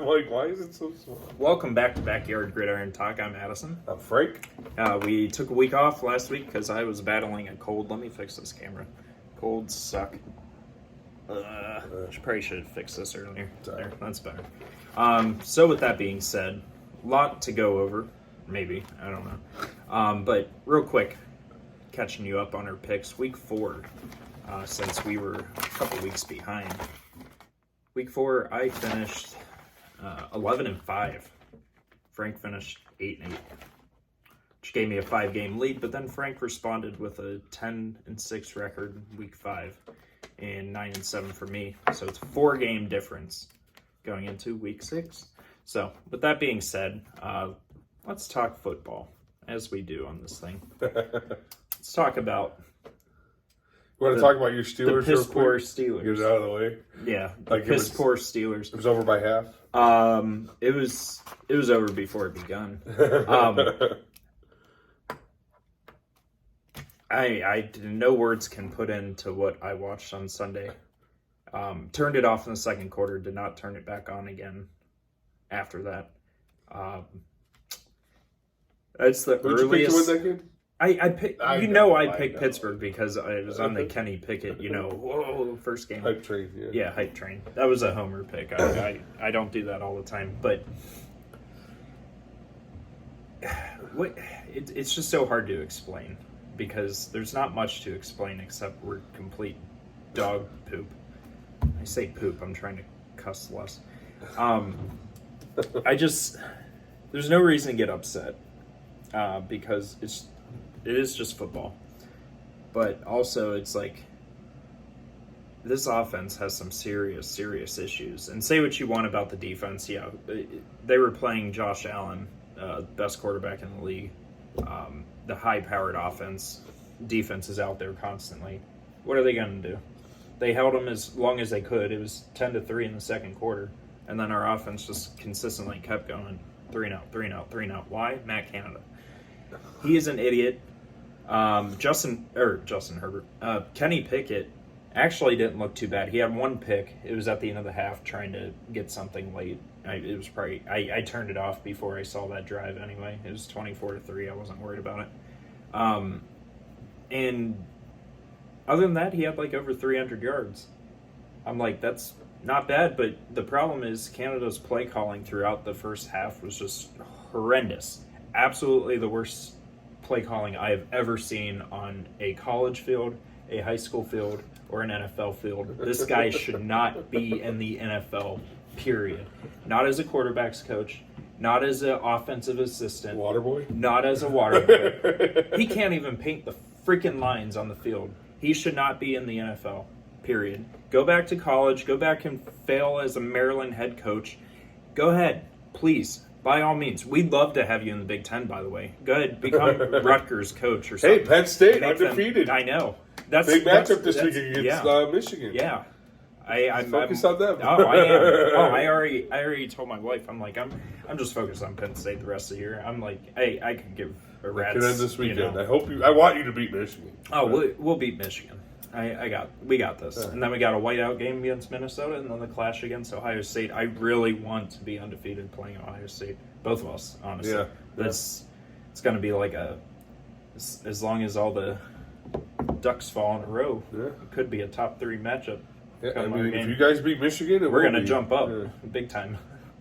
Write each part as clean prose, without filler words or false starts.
Like, why is it so small? Welcome back to Backyard Gridiron Talk. I'm Addison. I'm Frank. We took a week off last week because I was battling a cold. Let me fix this camera. Colds suck. Probably should have fixed this earlier. There, that's better. So with that being said, a lot to go over. Maybe. I don't know. But real quick, catching you up on our picks. Week 4, since we were a couple weeks behind. Week 4, I finished 11-5. Frank finished 8-8, which gave me a 5-game lead. But then Frank responded with a 10-6 record week 5, and 9-7 for me. So it's a 4-game difference going into week 6. So with that being said, let's talk football as we do on this thing. Let's talk about. You want to talk about your Steelers? The piss poor Steelers. Get it out of the way. Yeah, the piss poor Steelers. It was over by half. It was over before it begun. No words can put into what I watched on Sunday. Turned it off in the second quarter. Did not turn it back on again after that. It's the Who'd earliest. you pick to win that game? I picked Pittsburgh because I was on the Kenny Pickett, first game. Hype train, yeah. Yeah, hype train. That was a homer pick. I don't do that all the time, but it's just so hard to explain because there's not much to explain except we're complete dog poop. I say poop. I'm trying to cuss less. There's no reason to get upset because it is just football. But also, it's like, this offense has some serious issues. And say what you want about the defense. Yeah, they were playing Josh Allen, best quarterback in the league. The high-powered defense is out there constantly. What are they going to do? They held them as long as they could. It was 10-3 in the second quarter. And then our offense just consistently kept going. 3-and-out. Why? Matt Canada. He is an idiot. Justin Herbert. Kenny Pickett actually didn't look too bad. He had one pick. It was at the end of the half trying to get something late. I turned it off before I saw that drive anyway. It was 24-3. I wasn't worried about it. And other than that, he had like over 300 yards. I'm like, that's not bad, but the problem is Canada's play calling throughout the first half was just horrendous. Absolutely the worst play calling I have ever seen on a college field, a high school field, or an NFL field. This guy should not be in the NFL, period. Not as a quarterback's coach, not as an offensive assistant. Waterboy? Not as a waterboy. He can't even paint the freaking lines on the field. He should not be in the NFL, period. Go back to college. Go back and fail as a Maryland head coach. Go ahead, please. By all means. We'd love to have you in the Big Ten, by the way. Go ahead, become Rutgers coach or something. Hey, Penn State, undefeated. I know. Big matchup this week against Michigan. Yeah. I'm focused on them. Oh, I am. Oh, I already told my wife. I'm like, I'm just focused on Penn State the rest of the year. I'm like, hey, I could give a rat's. Could end this weekend. I want you to beat Michigan. Oh, we'll beat Michigan. We got this. Yeah. And then we got a whiteout game against Minnesota, and then the clash against Ohio State. I really want to be undefeated playing Ohio State. Both of us, honestly. Yeah. It's going to be like as long as all the ducks fall in a row, it could be a top 3 matchup. Yeah, I mean, if you guys beat Michigan, we're going to jump up big time.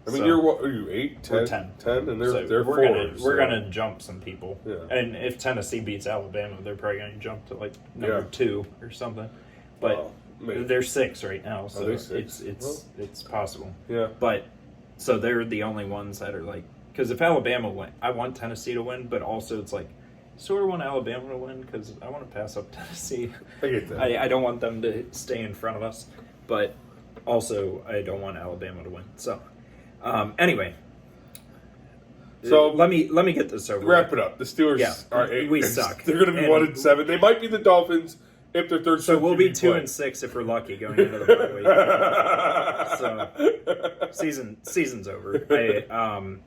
I mean, are you 8, 10? We're 10. 10, and they're 4. We're gonna jump some people. Yeah. And if Tennessee beats Alabama, they're probably gonna jump to like number 2 or something. But they're 6 right now, so it's possible. Yeah. But so they're the only ones that are like, because if Alabama win, I want Tennessee to win, but also it's like, sort of want Alabama to win because I want to pass up Tennessee. I get that. I don't want them to stay in front of us, but also I don't want Alabama to win. So. Anyway, so let me get this over. Wrap it up. The Steelers are 8. We suck. They're going to be 1-7. They might be the Dolphins if they're third. So we'll be 2-6 if we're lucky going into the bye week. So season's over.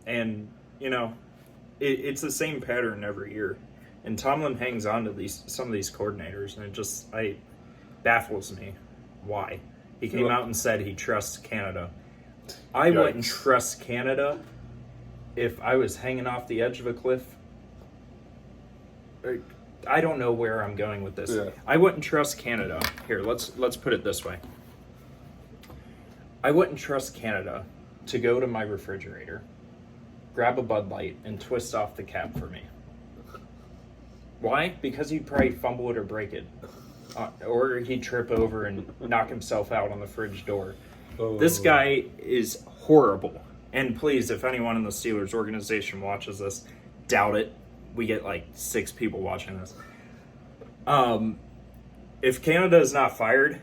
And it's the same pattern every year. And Tomlin hangs on to some of these coordinators, and it baffles me why he came out and said he trusts Canada. I wouldn't Yikes. trust Canada if I was hanging off the edge of a cliff. I don't know where I'm going with this. Yeah. I wouldn't trust Canada. Here, let's put it this way. I wouldn't trust Canada to go to my refrigerator, grab a Bud Light, and twist off the cap for me. Why? Because he'd probably fumble it or break it. Or he'd trip over and knock himself out on the fridge door. Oh. This guy is horrible. And please, if anyone in the Steelers organization watches this, doubt it. We get like 6 people watching this. If Canada is not fired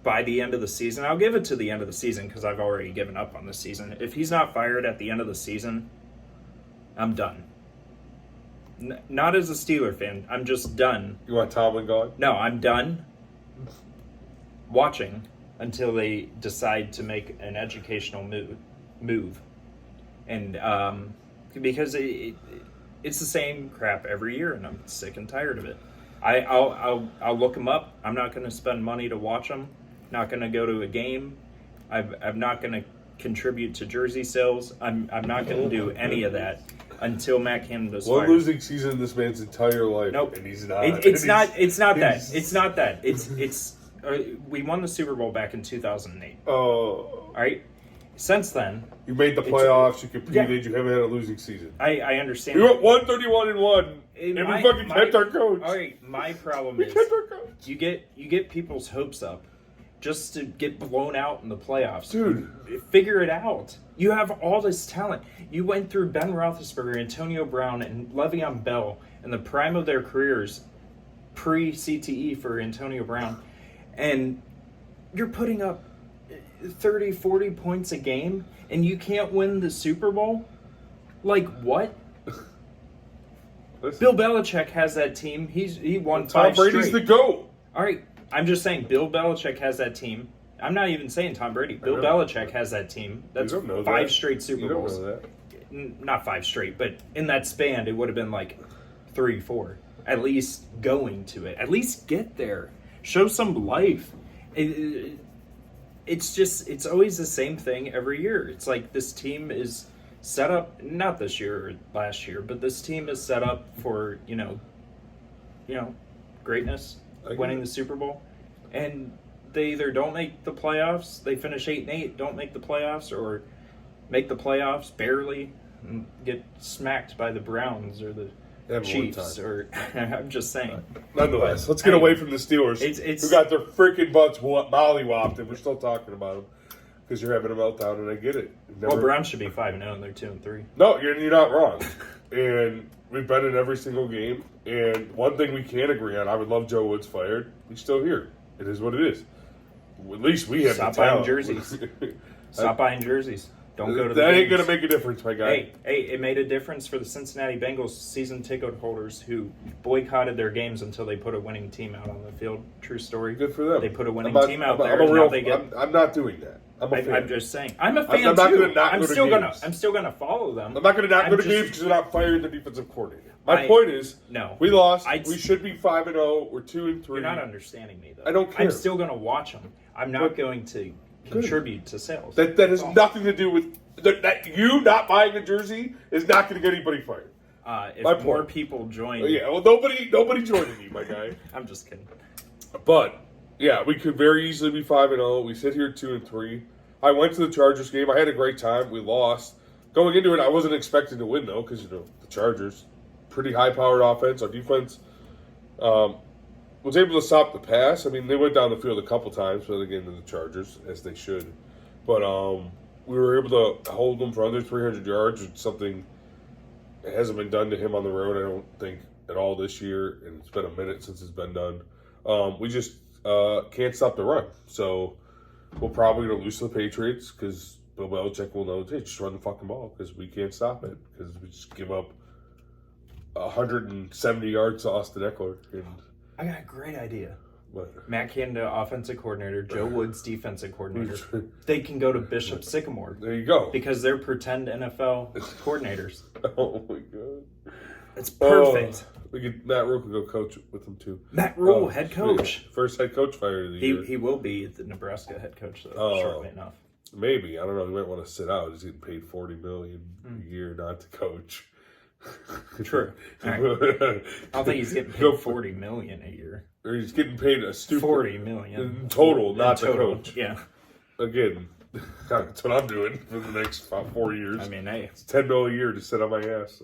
by the end of the season, I'll give it to the end of the season because I've already given up on the season. If he's not fired at the end of the season, I'm done. Not as a Steeler fan. I'm just done. You want Tomlin gone? No, I'm done watching until they decide to make an educational move. And because it's the same crap every year, and I'm sick and tired of it. I'll look them up. I'm not going to spend money to watch them. Not going to go to a game. I'm not going to contribute to jersey sales. I'm not going to do any of that until Matt Canada's One fired. losing season in this man's entire life. Nope. And he's not. It's not that. It's not that. It's we won the Super Bowl back in 2008. Oh. All right. Since then, You made the playoffs. You competed. You haven't had a losing season. I understand. We went 131-1, and we My- fucking kept our coach. All right, my problem We is kept our coach. you get people's hopes up just to get blown out in the playoffs. Dude. Figure it out. You have all this talent. You went through Ben Roethlisberger, Antonio Brown, and Le'Veon Bell in the prime of their careers, pre-CTE for Antonio Brown, and you're putting up 30, 40 points a game, and you can't win the Super Bowl? Like, what? Listen, Bill Belichick has that team. He won Tom 5 Brady's straight. the GOAT. All right, I'm just saying Bill Belichick has that team. I'm not even saying Tom Brady. Bill know. Belichick has that team. That's You don't know 5 that. straight You Super don't Bowls. know that. Not 5 straight, but in that span, it would have been like 3, 4. At least going to it. At least get there. Show some life. It's always the same thing every year. It's like this team is set up, not this year or last year, but this team is set up for, greatness, I winning get the Super Bowl. And they either don't make the playoffs, they finish 8-8, don't make the playoffs, or make the playoffs barely and get smacked by the Browns or the Have one Chiefs. time. Or I'm just saying. Nonetheless, let's get away from the Steelers. It's- who got their freaking butts mollywopped, and we're still talking about them because you're having a meltdown, and I get it. Well, Browns should be 5-0, and they're 2-3. No, you're not wrong. And we've been in every single game. And one thing we can agree on, I would love Joe Woods fired. He's still here. It is what it is. At least we have Stop the talent. buying jerseys. Stop buying jerseys. Don't go to the That ain't games. going to make a difference, my guy. Hey, it made a difference for the Cincinnati Bengals season ticket holders who boycotted their games until they put a winning team out on the field. True story. Good for them. They put a winning I'm not- team out I'm there. a and real, now they get. I'm not doing that. I'm a fan. I'm just saying. I'm a fan I'm not too. gonna not I'm go to still gonna. games. I'm still gonna follow them. I'm not going to not I'm go to just- games because they're not firing the defensive coordinator. My I- point is, No. we lost. I'd- We should be 5-0. We're 2-3. You're not understanding me though. I don't care. I'm still gonna watch them. I'm not But- going to contribute to sales. That has nothing to do with that. You not buying a jersey is not going to get anybody fired. If My more point. people join, Yeah, well, nobody joining you, my guy. I'm just kidding. But yeah, we could very easily be 5-0. We sit here 2-3. I went to the Chargers game. I had a great time. We lost. Going into it, I wasn't expecting to win though, because the Chargers, pretty high-powered offense. Our defense was able to stop the pass. I mean, they went down the field a couple times, but again, to the Chargers as they should. But we were able to hold them for under 300 yards, which is something that hasn't been done to him on the road. I don't think at all this year, and it's been a minute since it's been done. We just can't stop the run, so we're probably going to lose to the Patriots because Bill Belichick will know, hey, just run the fucking ball because we can't stop it because we just give up 170 yards to Austin Eckler. And I got a great idea. what? Matt Canada, offensive coordinator, Joe Woods, defensive coordinator. They can go to Bishop Sycamore There you go. because they're pretend NFL coordinators. Oh my god, It's perfect. We could Matt Rule could go coach with them too. Matt Rule, Oh, head coach. First head coach fired of the year. He will be the Nebraska head coach though, Oh. shortly enough. Maybe, I don't know. He might want to sit out. He's getting paid $40 million a year not to coach. True. All right. I don't think he's getting paid $40 million a year. Or he's getting paid a stupid $40 million in total, not the coach. Yeah. Again, that's what I'm doing for the next 4 years. I mean, hey, it's $10 million a year to sit on my ass.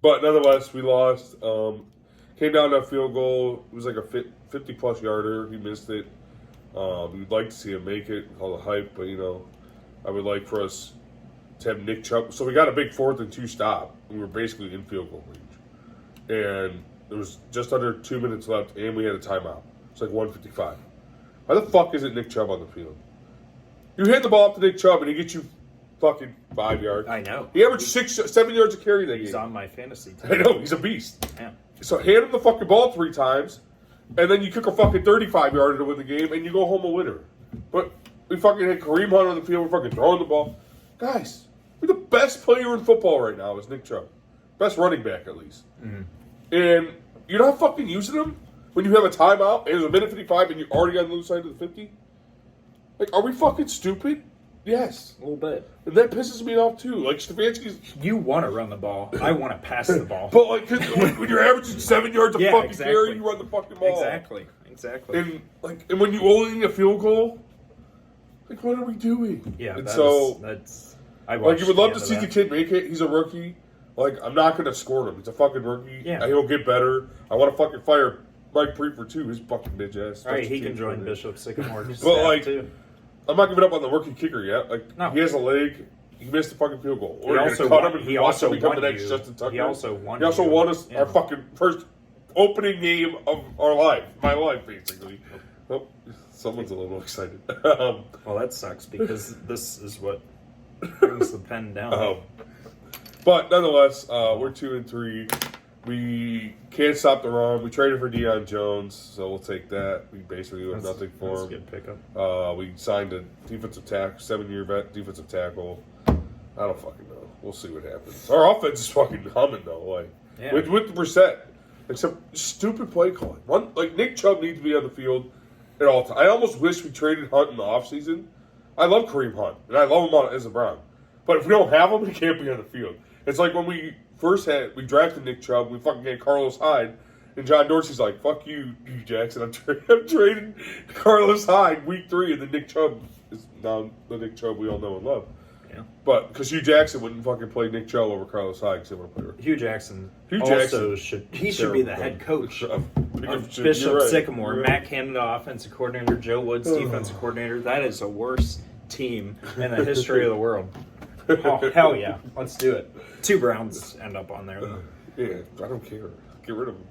But nonetheless, we lost. Came down to a field goal. It was like a 50-plus yarder. He missed it. We'd like to see him make it, all the hype, but I would like for us to have Nick Chubb. So we got a big 4th and 2 stop. We were basically in field goal range, and there was just under 2 minutes left, and we had a timeout. It's like 1:55. Why the fuck isn't Nick Chubb on the field? You hand the ball up to Nick Chubb, and he gets you fucking 5 yards. I know. He averaged 7 yards a carry that game. He's on my fantasy team. I know, he's a beast. Yeah. So hand him the fucking ball 3 times, and then you kick a fucking 35-yarder to win the game, and you go home a winner. But we fucking had Kareem Hunt on the field. We're fucking throwing the ball. Guys, we're the best player in football right now is Nick Chubb. Best running back, at least. Mm-hmm. And you're not fucking using him when you have a timeout, and there's a minute 55, and you're already on the other side of the 50? Like, are we fucking stupid? Yes. A little bit. And that pisses me off, too. Like, Stefanski's... You want to run the ball. I want to pass the ball. But, like, when you're averaging 7 yards a fucking exactly. carry, you run the fucking ball. Exactly. And when you only need a field goal, like, what are we doing? Yeah, and that's... I like, you would love to see that. the kid make it. He's a rookie. Like, I'm not going to score him. He's a fucking rookie. Yeah. He'll get better. I want to fucking fire Mike Prefer, too. His fucking bitch ass. All right, he can join Bishop Sycamore. But, like, too. I'm not giving up on the rookie kicker yet. Like, no. He has a leg. He missed the fucking field goal. He also won our fucking first opening game of our life. My life, basically. Oh, someone's a little excited. Well, that sucks because this is what brings the pen down. But nonetheless, we're 2-3. We can't stop the run. We traded for Deion Jones, so we'll take that. We basically have nothing for him. That's a good pickup. We signed a defensive tackle, 7-year vet defensive tackle. I don't fucking know. We'll see what happens. Our offense is fucking humming though. Like with the Brissett, except stupid play calling. Nick Chubb needs to be on the field at all times. I almost wish we traded Hunt in the offseason. I love Kareem Hunt, and I love him as a Brown. But if we don't have him, he can't be on the field. It's like when we drafted Nick Chubb, we fucking had Carlos Hyde, and John Dorsey's like, fuck you, Jackson, I'm trading Carlos Hyde week 3, and then Nick Chubb is now the Nick Chubb we all know and love. Yeah. But, because Hugh Jackson wouldn't fucking play Nick Chubb over Carlos Hyde, because he would play Hugh Jackson should be the head coach of Bishop Sycamore. Right. Matt Canada, offensive coordinator, Joe Woods, defensive coordinator. That is the worst team in the history of the world. Oh, hell yeah. Let's do it. 2 Browns end up on there, though. Yeah, I don't care. Get rid of them.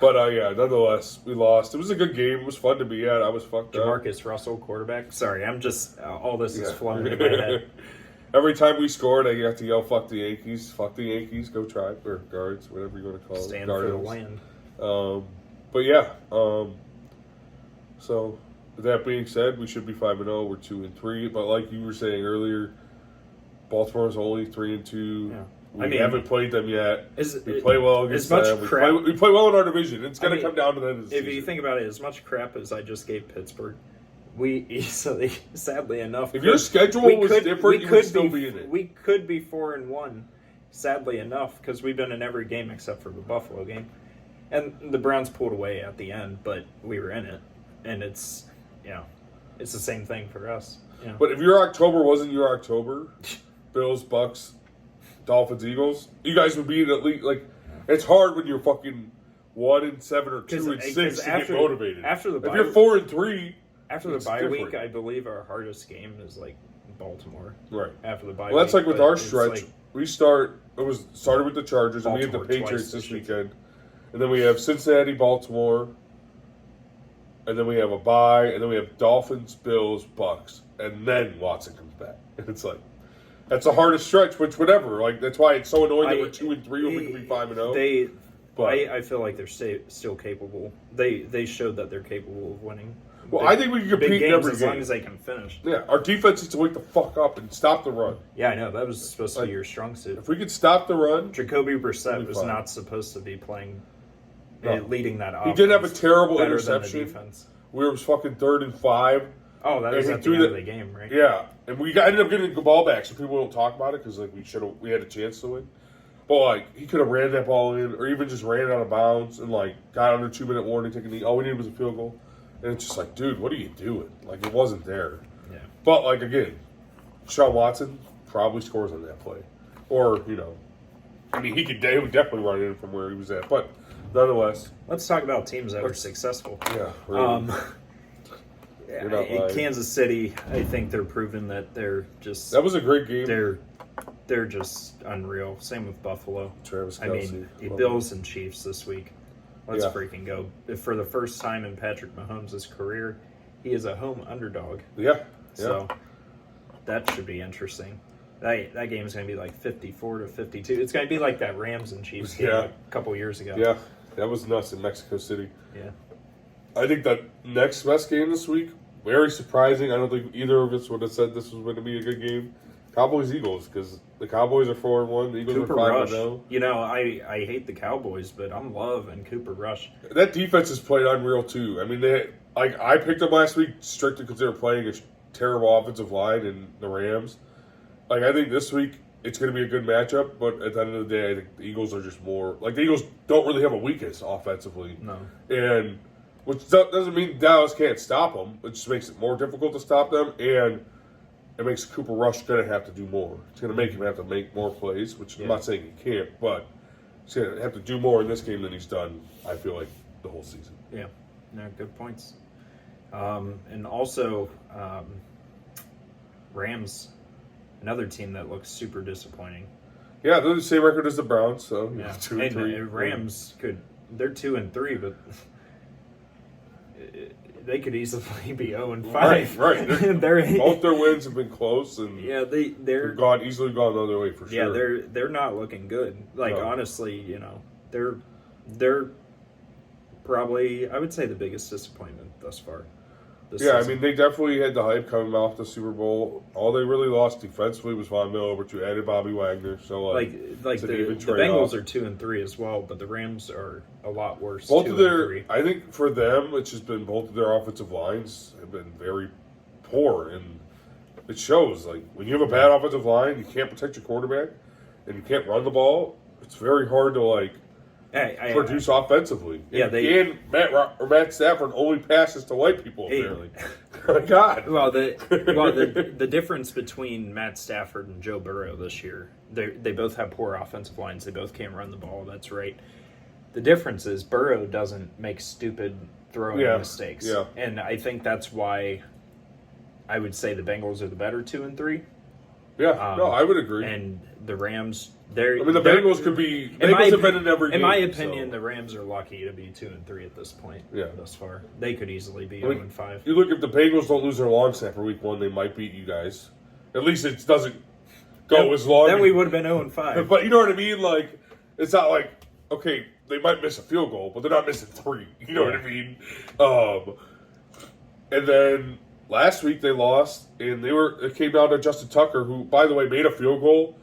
But, nonetheless, we lost. It was a good game. It was fun to be at. I was fucked up. Jamarcus Russell, quarterback. Sorry, I'm just... all this is flowing in my head. Every time we scored, I have to yell, fuck the Yankees. Fuck the Yankees. Go Tribe. Or Guards, whatever you want to call it. Stand for the land. But, yeah. So, with that being said, we should be 5-0. We're 2-3. But like you were saying earlier, Baltimore's only 3-2. Yeah. We haven't played them yet. We play well against them. We play well in our division. It's going to come down to that. If you think about it, as much crap as I just gave Pittsburgh, we easily, sadly enough, if your schedule was different, you would still be in it. We could be 4-1, sadly enough, because we've been in every game except for the Buffalo game, and the Browns pulled away at the end, but we were in it, and it's the same thing for us. Yeah. But if your October wasn't your October, Bills, Bucks, Dolphins, Eagles, you guys would be in at least it's hard when you're fucking 1-7 or 2-6 to get motivated. After the if you're 4-3, after the bye week, I believe our hardest game is Baltimore. Right after the bye. Well, that's week, with our stretch. We started with the Chargers, and we have the Baltimore Patriots this weekend, and then we have Cincinnati, Baltimore, and then we have a bye, and then we have Dolphins, Bills, Bucks, and then Watson comes back. And it's that's the hardest stretch, which whatever. That's why it's so annoying that we're 2-3 when we can be 5-0. I feel like they're still capable. They showed that they're capable of winning. Well, I think we can compete in every game. As long as they can finish. Yeah, our defense needs to wake the fuck up and stop the run. Yeah, I know. That was supposed to be your strong suit. If we could stop the run... Jacoby Brissett was not supposed to be playing, leading that offense. He did have a terrible better interception. Than the defense. We were fucking 3rd and 5. Oh, that And was he at the threw end the- of the game, right? Yeah, and ended up getting the ball back, so people don't talk about it because like we had a chance to win. But like he could have ran that ball in, or even just ran it out of bounds and like got under 2-minute warning, taking the all we needed was a field goal. And it's just like, dude, what are you doing? Like it wasn't there. Yeah. But like again, Sean Watson probably scores on that play, or I mean he would definitely run in from where he was at. But nonetheless, Let's talk about teams that were successful. yeah, really. You're not lying. Kansas City, I think they're proving that they're just That was a great game. they're just unreal. Same with Buffalo. Travis I Kelce. mean, the Bills and Chiefs this week. Let's Yeah. freaking go! For the first time in Patrick Mahomes' career, he is a home underdog. Yeah. So that should be interesting. That game is going to be like 54-52. It's going to be like that Rams and Chiefs game Yeah. a couple years ago. Yeah. That was nuts in Mexico City. Yeah. I think that next best game this week, very surprising. I don't think either of us would have said this was going to be a good game. Cowboys-Eagles, because the Cowboys are 4-1. The Eagles Cooper are Rush. 5-0. You know, I hate the Cowboys, but I'm loving Cooper Rush. That defense has played unreal, too. I mean, I picked them last week strictly because they were playing a terrible offensive line in the Rams. Like, I think this week it's going to be a good matchup, but at the end of the day, I think the Eagles are just more... Like, the Eagles don't really have a weakness offensively. No. And... Which doesn't mean Dallas can't stop them. It just makes it more difficult to stop them, and it makes Cooper Rush going to have to do more. It's going to make him have to make more plays, which I'm not saying he can't, but he's going to have to do more in this game than he's done, I feel like, the whole season. Yeah. No, good points. And also, Rams, another team that looks super disappointing. Yeah, they're the same record as the Browns, so Yeah. 2-3. Rams they're 2-3, but they could easily be 0-5. Right. They're Both their wins have been close, and yeah, they're easily gone the other way for sure. yeah, they're not looking good. Like No. honestly, they're probably, I would say, the biggest disappointment thus far. This Yeah, I season. mean, they definitely had the hype coming off the Super Bowl. All they really lost defensively was Von Miller, but you added Bobby Wagner. So, like it's an the even Bengals trade-off. are 2-3 as well, but the Rams are a lot worse. Both 2-3. of their, I think for them, it's just been both of their offensive lines have been very poor, and it shows. Like when you have a bad offensive line, you can't protect your quarterback, and you can't run the ball. It's very hard to produce offensively. Yeah, and Matt Stafford only passes to white people apparently. My God. Well, the difference between Matt Stafford and Joe Burrow this year, they both have poor offensive lines. They both can't run the ball. That's right. The difference is Burrow doesn't make stupid throwing mistakes. Yeah. And I think that's why I would say the Bengals are the better 2-3. Yeah, no, I would agree. And the Rams, the Bengals could be. In my Bengals have been in every game. In my opinion, so. the Rams are lucky to be 2-3 at this point. Yeah. Thus far, they could easily be I mean, 0-5. You look, if the Bengals don't lose their long snapper week 1, they might beat you guys. At least it doesn't go as long. Then we would have been 0-5. But you know what I mean? Like, it's not like, okay, they might miss a field goal, but they're not missing 3. You know what I mean? And then last week they lost, and it came down to Justin Tucker, who, by the way, made a field goal.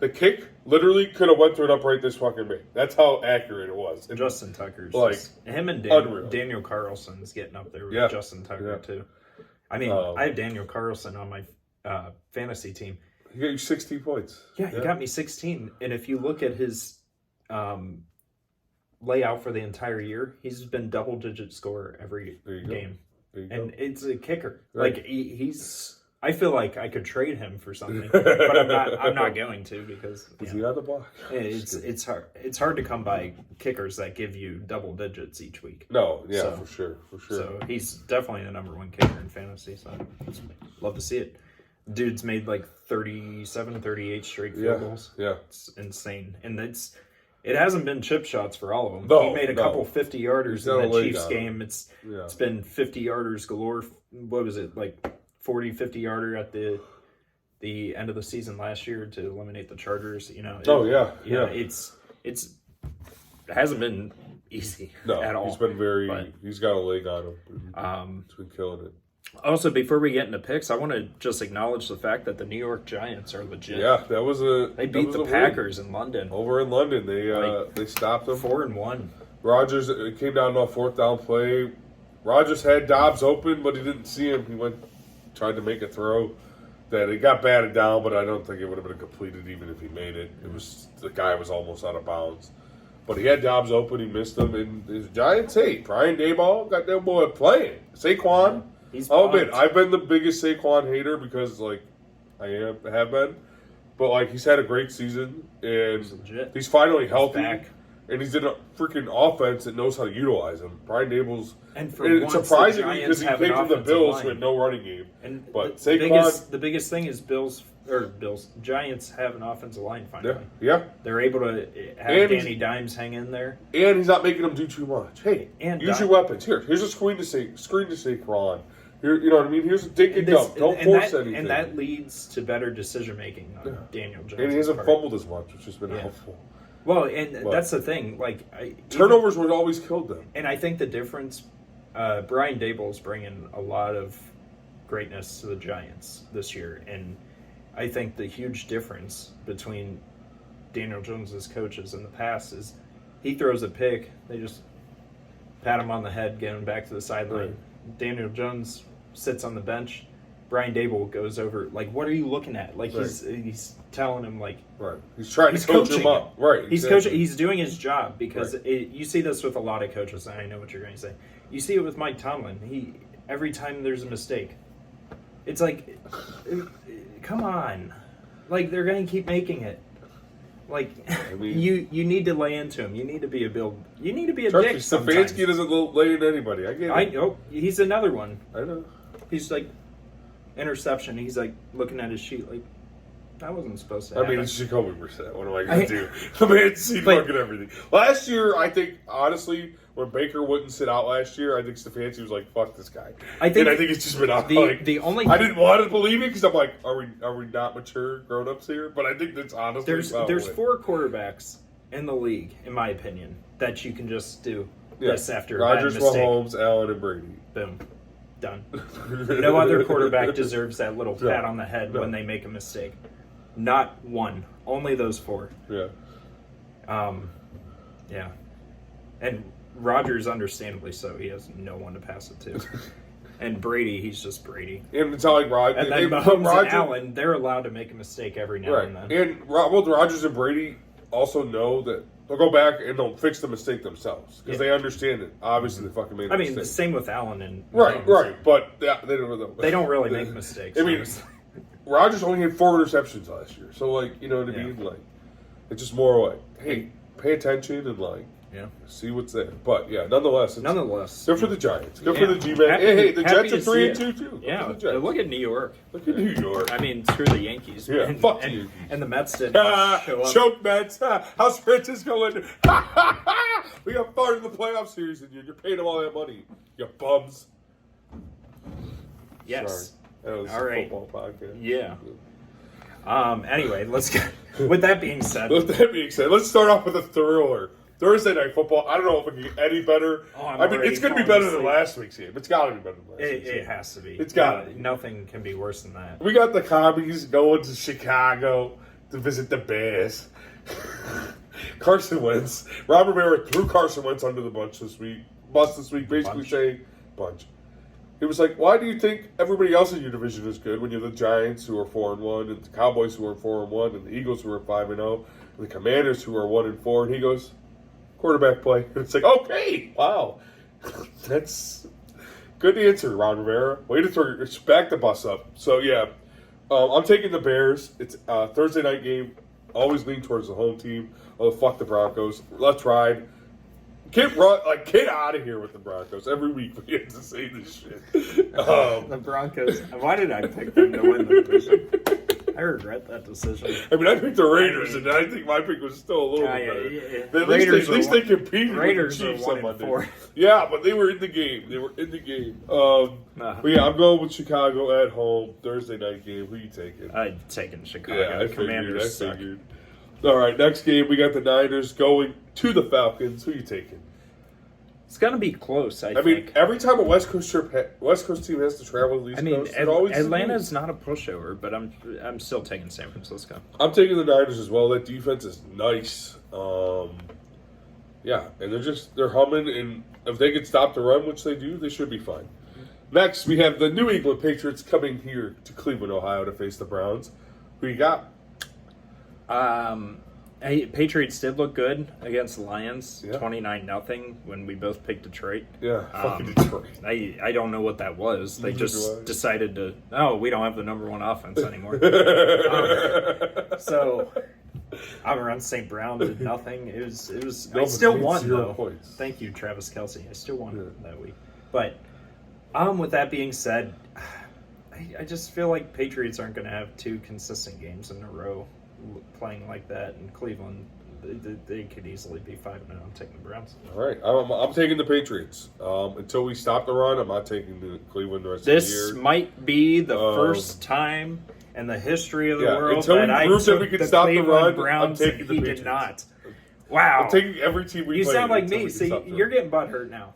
The kick literally could have went through it upright this fucking big. That's how accurate it was. And Justin Tucker's like, him and unreal. Daniel Carlson's getting up there with Yeah. Justin Tucker Yeah. too. I mean, I have Daniel Carlson on my fantasy team. He got you 16 points. Yeah, he got me 16. And if you look at his layout for the entire year, he's been double-digit scorer every There you go. game. There you And go. it's a kicker. Right. Like he's. I feel like I could trade him for something, but I'm not going to because Is he on the block? it's hard. It's hard to come by kickers that give you double digits each week. No, yeah, So- for sure. So he's definitely the number one kicker in fantasy. So love to see it. Dude's made like 37, 38 straight field goals. Yeah. It's insane, and it hasn't been chip shots for all of them. No, he made a no. couple 50-yarders He's in got a the leg Chiefs on him. game. Yeah. It's been 50-yarders galore. What was it, like 40, 50-yarder at the end of the season last year to eliminate the Chargers? You know. Yeah. It hasn't been easy at all. He's been But- he's got a leg on him. He's been killing it. Also, before we get into picks, I want to just acknowledge the fact that the New York Giants are legit. Yeah, that was They beat the Packers in London. over in London. They stopped them. 4-1. Rodgers, it came down to a 4th down play. Rodgers had Dobbs open, but he didn't see him. He went tried to make a throw that it got batted down, but I don't think it would have been completed even if he made it. It was the guy was almost out of bounds. But he had jobs open, he missed them, and the Giants, hey, Brian Daboll got that boy playing. Saquon, I'll admit, I've been the biggest Saquon hater because, like, have been. But, like, he's had a great season, and he's finally healthy. And he's in a freaking offense that knows how to utilize him. Brian Daboll's, and it's surprising because he came from the Bills with no running game. But Saquon, the biggest thing is Giants have an offensive line finally. Yeah. They're able to have Danny Dimes hang in there. And he's not making them do too much. Hey, and use your weapons. Here's a screen to Saquon. Here, you know what I mean? Here's a dink and dump. Don't force anything. And that leads to better decision making on Daniel Jones. And he hasn't fumbled as much, which has been helpful. Well, and that's the thing. Like turnovers would always kill them. And I think the difference, Brian Daboll's bringing a lot of greatness to the Giants this year, and I think the huge difference between Daniel Jones's coaches in the past is he throws a pick, they just pat him on the head, get him back to the sideline. Right. Daniel Jones sits on the bench. Brian Daboll goes over, like, what are you looking at? Like, he's telling him, like... Right. He's trying to coach him up. Right. He's coaching. He's doing his job because you see this with a lot of coaches, and I know what you're going to say. You see it with Mike Tomlin. Every time there's a mistake, it's like, come on. Like, they're going to keep making it. Like, I mean, you need to lay into him. You need to be a You need to be a dick sometimes. Stefanski doesn't lay into anybody. I get it. I know. He's another one. I know. He's like... interception. He's like looking at his sheet, like that wasn't supposed to happen. I mean, it's Jacoby Brissett. What am I going to do? The man's seen fucking everything. Last year, I think honestly, when Baker wouldn't sit out last year, I think Stefanski was like, "Fuck this guy." I think it's just been out. The only I didn't want to believe it because I'm like, are we not mature grown ups here? But I think that's honestly there's 4 quarterbacks in the league, in my opinion, that you can just do this after Rodgers, a bad mistake. Mahomes, Allen, and Brady. Boom. Done. No other quarterback deserves that little pat on the head when they make a mistake. Not one. Only those 4. Yeah. Yeah. And Rodgers, understandably so, he has no one to pass it to. And Brady, he's just Brady. And it's not like Rodgers. And then Mahomes and Allen, they're allowed to make a mistake every now and then. And both Rodgers and Brady also know that they'll go back and they'll fix the mistake themselves because they understand it. Obviously, they fucking made a mistake. I mean, the same with Allen and right, but they don't really make mistakes. I mean, Rodgers only had 4 interceptions last year, so like, you know what I mean? Like, it's just more like, hey, pay attention and like, see what's there. But yeah, nonetheless, good for the Giants. Good for the G-Men. Hey, the Jets are 3-2 too. Yeah, look at New York. Look at New York. I mean, screw the Yankees. Yeah, fuck the Yankees. And the Mets didn't show up. Choke Mets. How's Francisco Lindor? We got far in the playoff series and you're paying them all that money. You bums. Yes. Sorry. That was a football podcast. Yeah. Anyway, let's get. With that being said, let's start off with a thriller. Thursday Night Football. I don't know if it can get any better. I mean, it's going to be better than last week's game. It's got to be better than last week's game. It has to be. It's got to be. Nothing can be worse than that. We got the Commies going to Chicago to visit the Bears. Carson Wentz. Robert Rivera threw Carson Wentz under the bus this week, basically saying, bunch. He was like, why do you think everybody else in your division is good when you're the Giants who are 4-1 and the Cowboys who are 4-1 and the Eagles who are 5-0 and the Commanders who are 1-4? And he goes, quarterback play. And it's like, okay, wow. That's good answer, Ron Rivera. Way to back the bus up. So, yeah, I'm taking the Bears. It's a Thursday night game. Always lean towards the home team. Oh, fuck the Broncos. Let's ride. Get out of here with the Broncos. Every week we have to say this shit. The Broncos. Why did I pick them to win the division? I regret that decision. I mean, I picked the Raiders, and I think my pick was still a little bit better. Yeah. At least they competed with the Chiefs on Monday. Yeah, but they were in the game. But yeah, I'm going with Chicago at home. Thursday night game. Who you taking? I'm taking Chicago. Yeah, I figured. All right, next game we got the Niners going to the Falcons. Who you taking? It's gonna be close. I mean, every time a West Coast team has to travel to the East Coast, Atlanta's not a pushover, but I'm still taking San Francisco. I'm taking the Niners as well. That defense is nice. Yeah, and they're humming, and if they can stop the run, which they do, they should be fine. Next, we have the New England Patriots coming here to Cleveland, Ohio to face the Browns. Who you got? Patriots did look good against the Lions, Yeah. 29-0 when we both picked Detroit. Yeah, fucking Detroit. I don't know what that was. They Neither do I. just decided to, we don't have the number one offense anymore. So Amon St. Brown did nothing. It was. No, I but still he had won 0 though. points. Thank you, Travis Kelce. I still won Yeah. that week. But with that being said, I just feel like Patriots aren't going to have 2 consistent games in a row playing like that in Cleveland. They could easily be 5-0. I'm taking the Browns. All right, I'm taking the Patriots. Until we stop the run, I'm not taking the Cleveland the rest of the This year. might be the first time in the history of the world until that we I prove that took we can the stop the Cleveland run, Browns I'm and taking the he Patriots. did not. Wow. I'm taking every team we You play sound like until me. we can See, stop the you're run. getting butthurt now.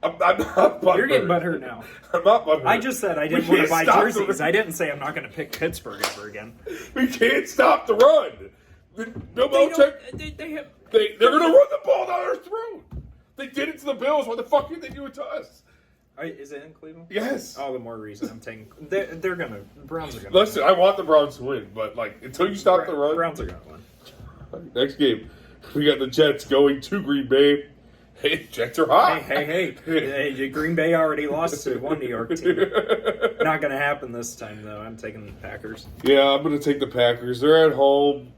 I'm not butthurt. You're getting butthurt now. I'm not butthurt. I just said I didn't We want to buy can't stop the jerseys. run. I didn't say I'm not going to pick Pittsburgh ever again. We can't stop the run. Bill Belichick, They have. they're going to run the ball down our throat. They did it to the Bills. Why the fuck did they do it to us? Is it in Cleveland? Yes. All the more reason I'm taking. They're gonna. The Browns are gonna. Listen, I want the Browns to win, but until you stop the run. Browns are gonna win. Next game, we got the Jets going to Green Bay. Hey, Jets are hot. Hey, Green Bay already lost to one New York team. Not gonna happen this time though. I'm taking the Packers. Yeah, I'm going to take the Packers. They're at home.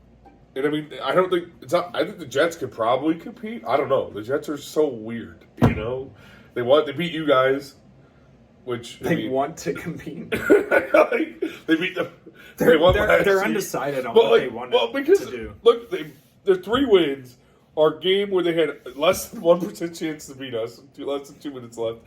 And I mean, I don't think it's not. I think the Jets could probably compete. I don't know. The Jets are so weird. They beat you guys, which They want to compete. they beat them. They won last They're year. undecided on But what they want because to do. look, their 3 wins are a game where they had less than 1% chance to beat us. Less than 2 minutes left.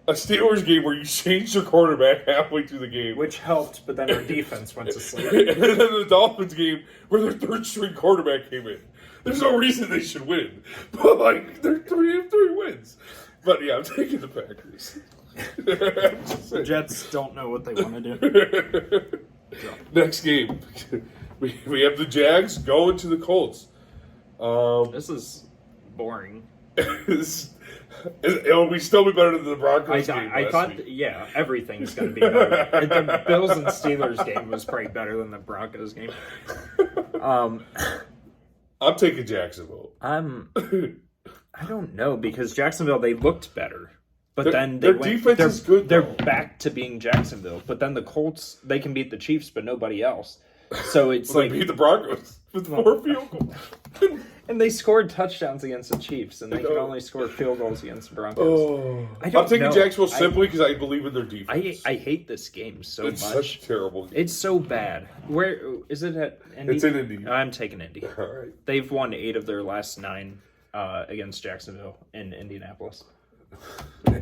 A Steelers game where you changed your quarterback halfway through the game. Which helped, but then our defense went to sleep. And then the Dolphins game where their 3rd string quarterback came in. There's no reason they should win. But they're 3 wins. But yeah, I'm taking the Packers. The Jets don't know what they want to do. Next game. We have the Jags going to the Colts. This is boring. It'll still be better than the Broncos game. I last thought, week. everything's going to be better. The Bills and Steelers game was probably better than the Broncos game. I'm taking Jacksonville. I don't know because Jacksonville they looked better, but then their defense is good, They're though. back to being Jacksonville, but then the Colts they can beat the Chiefs, but nobody else. So it's They like beat the Broncos with 4 field goals. and they scored touchdowns against the Chiefs, and they can know. only score field goals against the Broncos. I I'm don't taking know. Jacksonville simply because I believe in their defense. I hate this game so It's much. such a terrible game. It's so bad. Where is it at? Indy? It's in Indy. I'm taking Indy. All right. They've won 8 of their last 9 against Jacksonville in Indianapolis.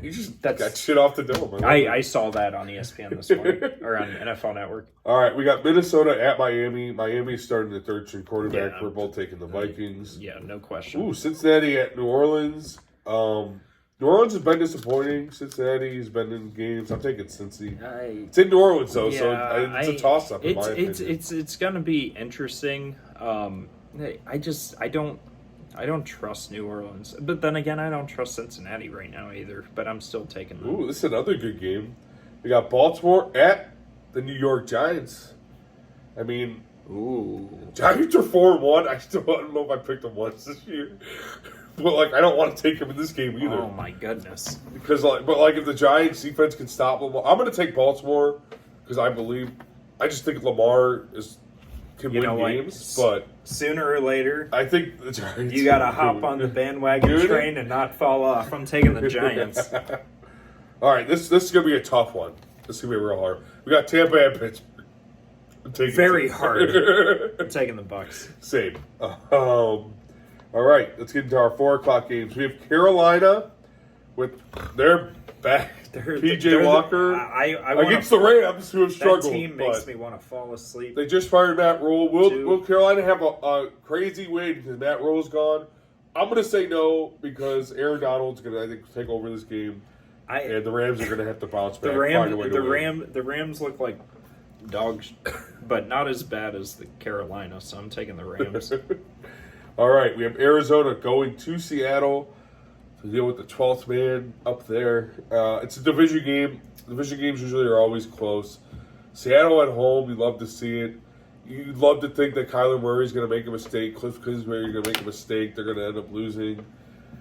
You just That's- got shit off the dome. I saw that on ESPN this morning or on NFL Network. All right, we got Minnesota at Miami. Miami's starting the 3rd string quarterback. Yeah. We're both taking the Vikings. Yeah, no question. Ooh, Cincinnati at New Orleans. New Orleans has been disappointing. Cincinnati's been in games. I'm taking Cincy. It's in New Orleans though, so it's a toss up in my opinion. It's gonna be interesting. I don't trust New Orleans, but then again, I don't trust Cincinnati right now either. But I'm still taking them. Ooh, this is another good game. We got Baltimore at the New York Giants. I mean, Giants are 4-1. I don't know if I picked them once this year, but I don't want to take them in this game either. Oh my goodness! Because if the Giants defense can stop them, I'm going to take Baltimore because I just think Lamar can win games, but sooner or later, I think the Giants. you gotta hop on the bandwagon train and not fall off. I'm taking the Giants. All right, this is gonna be a tough one. This is gonna be real hard. We got Tampa and Pittsburgh. I'm taking Very Tampa. hard. I'm taking the Bucks. Same. All right, let's get into our 4:00 games. We have Carolina with their back. PJ Walker against the Rams, who have struggled. That team makes but me want to fall asleep. They just fired Matt Rule. Will Carolina have a crazy win because Matt Rule's gone? I'm going to say no because Aaron Donald's going to, I think, take over this game, and the Rams are going to have to bounce back. The Rams look like dogs, but not as bad as the Carolina. So I'm taking the Rams. All right, we have Arizona going to Seattle. to deal with the 12th man up there. It's a division game. Division games usually are always close. Seattle at home, you love to see it. You'd love to think that Kyler Murray's going to make a mistake. Cliff Kingsbury's going to make a mistake. They're going to end up losing.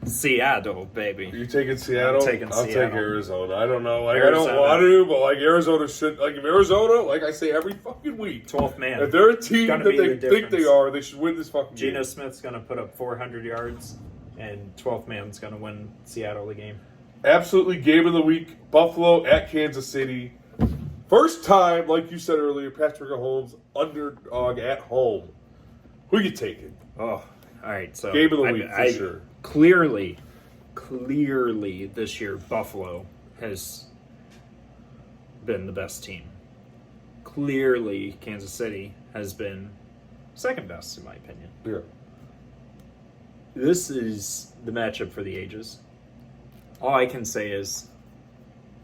Seattle, baby. You're taking Seattle? I'm taking I'll Seattle. take Arizona. I don't know. Like, Arizona. I don't want to, but like Arizona should. Like if Arizona, like I say every fucking week, 12th man. if they're a team Gonna that be they the think they difference. are, they should win this fucking Geno game. Smith's going to put up 400 yards, and 12th man's going to win Seattle the game. Absolutely, game of the week: Buffalo at Kansas City. First time, like you said earlier, Patrick Mahomes underdog at home. Who you taking? Oh, all right. So Game of the week for sure. Clearly, this year Buffalo has been the best team. Clearly, Kansas City has been second best in my opinion. Yeah. This is the matchup for the ages. All I can say is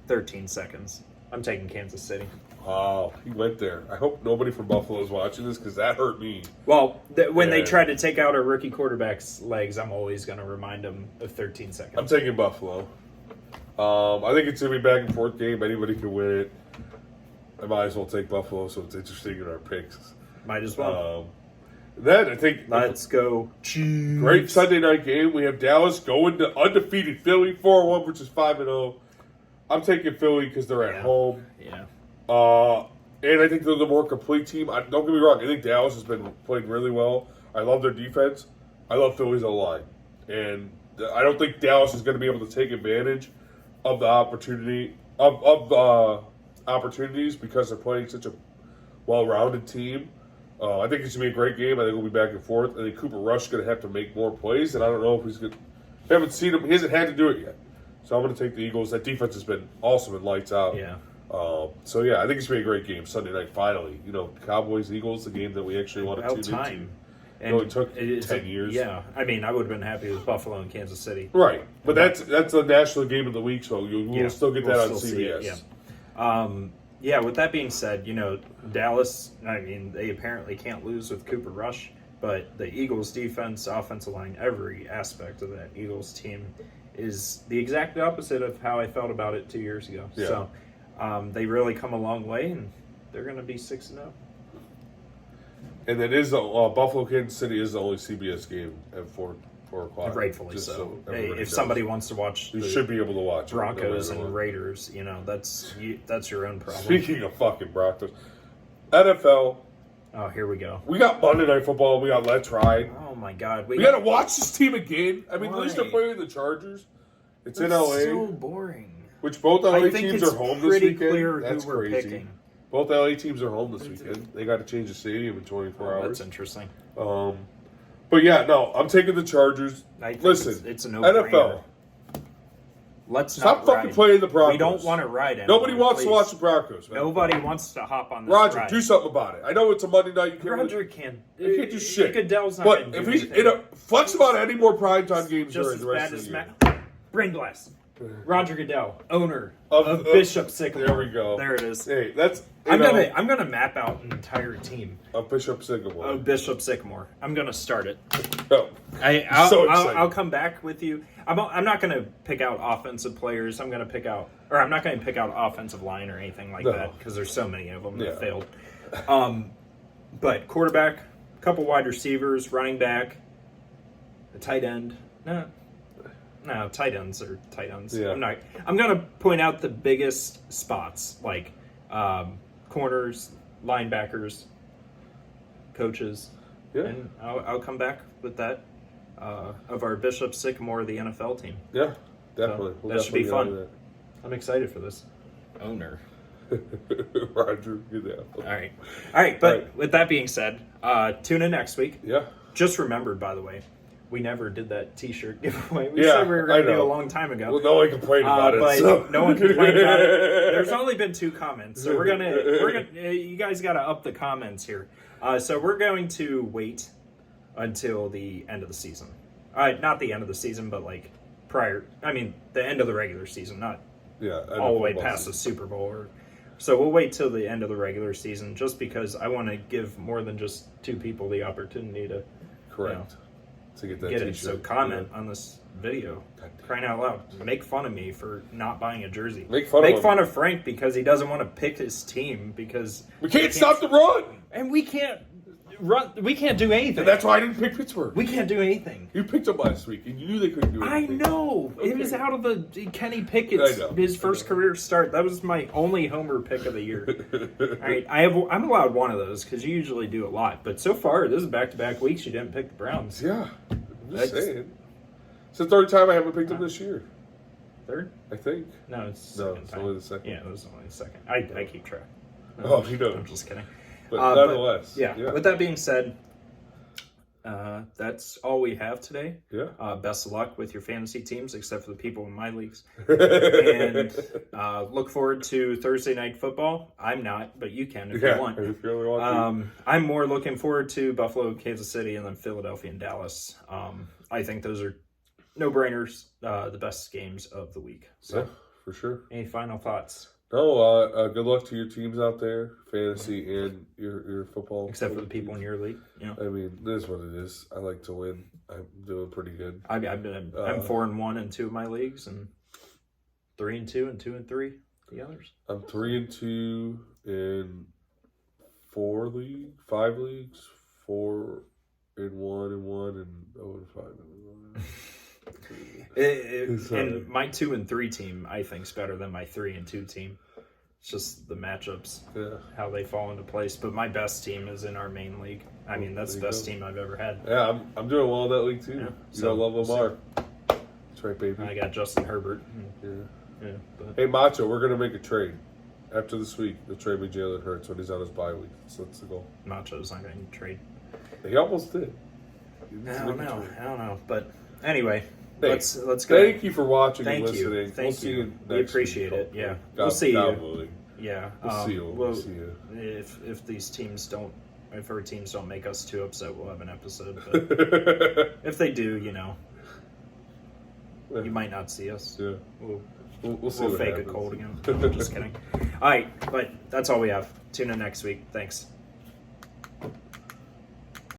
13 seconds. I'm taking Kansas City. Wow, he went there. I hope nobody from Buffalo is watching this because that hurt me. Well, when they Yeah. try to take out a rookie quarterback's legs, I'm always going to remind them of 13 seconds. I'm taking Buffalo. I think it's going to be a back and forth game. Anybody can win it. I might as well take Buffalo, so it's interesting in our picks. Might as well. Then I think Let's go. Chiefs. great Sunday night game. We have Dallas going to undefeated Philly, 4-1 versus 5-0. I'm taking Philly because they're at Yeah. home. Yeah. And I think they're the more complete team. Don't get me wrong. I think Dallas has been playing really well. I love their defense. I love Philly's O-line. And I don't think Dallas is going to be able to take advantage of the opportunities because they're playing such a well-rounded team. I think it's going to be a great game. I think we'll be back and forth. I think Cooper Rush is going to have to make more plays, and I don't know if he's going to... I haven't seen him. He hasn't had to do it yet. So I'm going to take the Eagles. That defense has been awesome and lights out. Yeah. So, yeah, I think it's going to be a great game Sunday night, finally. You know, Cowboys-Eagles, the game that we actually want to About tune time. It only took it's 10 years. Yeah. I mean, I would have been happy with Buffalo and Kansas City. into. Right. But that's a national game of the week, so we'll still get that we'll on still see CBS. it, yeah. With that being said, you know, Dallas, I mean, they apparently can't lose with Cooper Rush, but the Eagles' defense, offensive line, every aspect of that Eagles team is the exact opposite of how I felt about it 2 years ago. Yeah. So they really come a long way, and they're going to be 6-0. And that is Buffalo Kansas City is the only CBS game at 4 o'clock. Rightfully Just so. Hey, everybody if knows. somebody wants to watch You the should be able to watch it, no Broncos matter and what. Raiders, you know, that's your own problem. Speaking of fucking Broncos, NFL, Oh, here we go. we got Monday Night Football. We got Let's Ride. Oh my God, We got to watch this team again. I mean, at least they're Why? playing the Chargers. It's in That's LA, so boring. which both LA I think teams it's are home this pretty weekend. clear That's who we're crazy. picking. Both LA teams are home this weekend. They got to change the stadium in 24 That's hours. interesting. But yeah, no, I'm taking the Chargers. I think Listen, it's a NFL. no-brainer. Let's Stop not fucking ride. playing the Broncos. We don't want to ride it. Nobody wants to watch the Broncos, man. Nobody wants to hop on this Roger, ride. do something about it. I know it's a Monday night. You can't Roger really, can. you can't do shit. Goodell's not but gonna if do he's anything. flex about any more primetime games Just during as the rest bad of as the year. Matt. Brain blast. Roger Goodell, owner Of- of Bishop Sycamore. There we go. There it is. Hey, that's I'm gonna map out an entire team of Bishop Sycamore. of Bishop Sycamore. I'm gonna start it. Oh, I'll, so I'll, excited. I'll come back with you. I'm not going to pick out offensive players. I'm not going to pick out offensive line or anything like No. that because there's so many of them Yeah. that failed. But quarterback, a couple wide receivers, running back, a tight end. No, tight ends are tight ends. Yeah. I'm going to point out the biggest spots like corners, linebackers, coaches. Yeah. And I'll come back with that of our Bishop Sycamore, the NFL team. yeah, definitely. So, We'll that should be definitely fun. I'm excited for this. Owner. get on that. Roger, get that. All right. But Right. with that being said, tune in next week. Yeah. Just remembered, by the way, we never did that T-shirt giveaway. We Yeah, said we were going I to do know. a long time ago. Well, no one complained about it. But So. no one complained about it. There's only been 2 comments, so we're gonna you guys got to up the comments here. So we're going to wait until the end of the season. Not the end of the season, but like the end of the regular season, not Yeah, all the way past the Super Bowl. So we'll wait till the end of the regular season, just because I want to give more than just 2 people the opportunity to Correct. to get that get t-shirt. it. So comment on this video. God damn. Crying out loud. Make fun of me for not buying a jersey. Make fun of him. Frank because he doesn't want to pick his team because We can't stop the run, and we can't run. We can't do anything. and that's why I didn't pick Pittsburgh. We can't do anything. You picked them last week, and you knew they couldn't do I anything. know. It Okay. was out of the Kenny Pickett's I know. his first career start. That was my only homer pick of the year. All right, I'm allowed one of those because you usually do a lot. But so far, this is back-to-back weeks you didn't pick the Browns. Yeah, I'm just That's- saying. It's the third time I haven't picked them this year. Third? I think. No, it's No, second it's time. only the second. Yeah, it was only the second. I keep track. Oh, you know. I'm just kidding. But But nonetheless, yeah. With that being said, that's all we have today. yeah. Best of luck with your fantasy teams, except for the people in my leagues. And look forward to Thursday night football. I'm not, but you can if you want. If you really want to. I'm more looking forward to Buffalo, Kansas City, and then Philadelphia and Dallas. I think those are no-brainers, the best games of the week. So, Yeah, for sure. any final thoughts? No, good luck to your teams out there, fantasy and your football. Except for the people in your league, you know. I mean, it is what it is. I like to win. I'm doing pretty good. I'm 4-1 in 2 of my leagues, and 3-2 and 2-3 the others. I'm 3-2 in 5 leagues, 4-1 and 1, and 0-5 and 1. And my 2-3 team, I think, is better than my 3-2 team. It's just the matchups, Yeah, how they fall into place. But my best team is in our main league. I mean, that's the There you best go. team I've ever had. yeah. I'm doing well in that league too. Yeah, You so know, love we'll Lamar. That's right, baby. I got Justin Herbert. Yeah. Yeah, but Hey, Macho, we're gonna make a trade after this week. They'll trade me Jalen Hurts when he's on his bye week. So that's the goal. Macho's not going to trade. He almost did. He needs I to don't make a know. trade. I don't know. But anyway, Hey, let's go. Thank you for watching Thank and you. listening. Thank we'll see you. you We next appreciate week, it. Yeah. hopefully. We'll see God you. willing. Yeah. We'll see you. We'll see you. If these teams don't, if our teams don't make us too upset, we'll have an episode. But if they do, you know, you might not see us. Yeah. We'll see We'll what fake happens. a cold again. Just kidding. All right, but that's all we have. Tune in next week. Thanks.